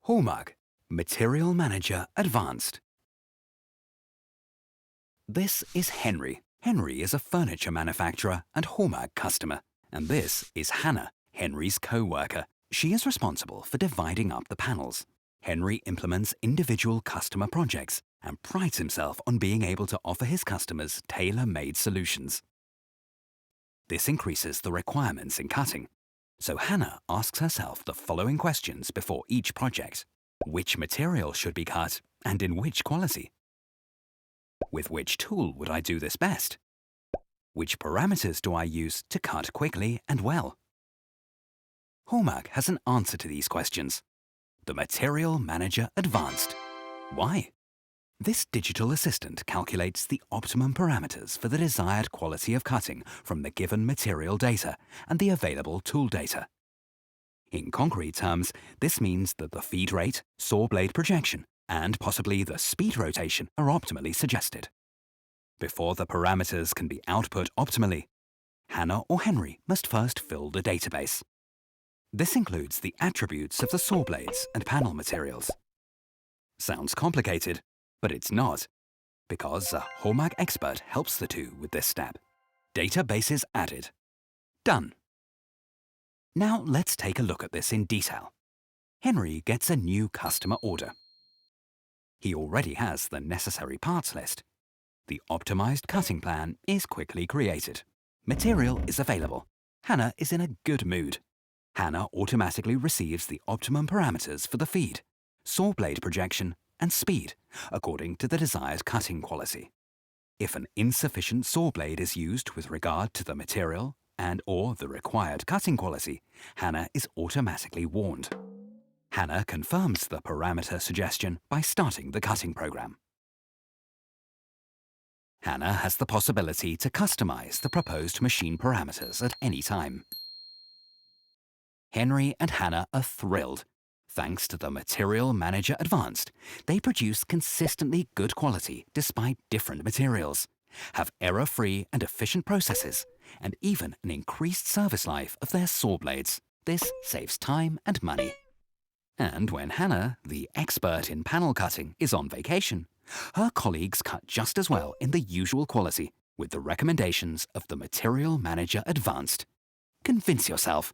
HOMAG, Material Manager Advanced. This is Henry. Henry is a furniture manufacturer and HOMAG customer. And this is Hannah, Henry's co-worker. She is responsible for dividing up the panels. Henry implements individual customer projects and prides himself on being able to offer his customers tailor-made solutions. This increases the requirements in cutting. So Hannah asks herself the following questions before each project. Which material should be cut and in which quality? With which tool would I do this best? Which parameters do I use to cut quickly and well? HOMAG has an answer to these questions. The Material Manager Advanced. Why? This digital assistant calculates the optimum parameters for the desired quality of cutting from the given material data and the available tool data. In concrete terms, this means that the feed rate, saw blade projection, and possibly the speed rotation are optimally suggested. Before the parameters can be output optimally, Hannah or Henry must first fill the database. This includes the attributes of the saw blades and panel materials. Sounds complicated, but it's not, because a HOMAG expert helps the two with this step. Databases added. Done. Now let's take a look at this in detail. Henry gets a new customer order. He already has the necessary parts list. The optimized cutting plan is quickly created. Material is available. Hannah is in a good mood. Hannah automatically receives the optimum parameters for the feed, saw blade projection, and speed, according to the desired cutting quality. If an insufficient saw blade is used with regard to the material and/or the required cutting quality, Hannah is automatically warned. Hannah confirms the parameter suggestion by starting the cutting program. Hannah has the possibility to customize the proposed machine parameters at any time. Henry and Hannah are thrilled. Thanks to the Material Manager Advanced, they produce consistently good quality despite different materials, have error-free and efficient processes, and even an increased service life of their saw blades. This saves time and money. And when Hannah, the expert in panel cutting, is on vacation, her colleagues cut just as well in the usual quality with the recommendations of the Material Manager Advanced. Convince yourself.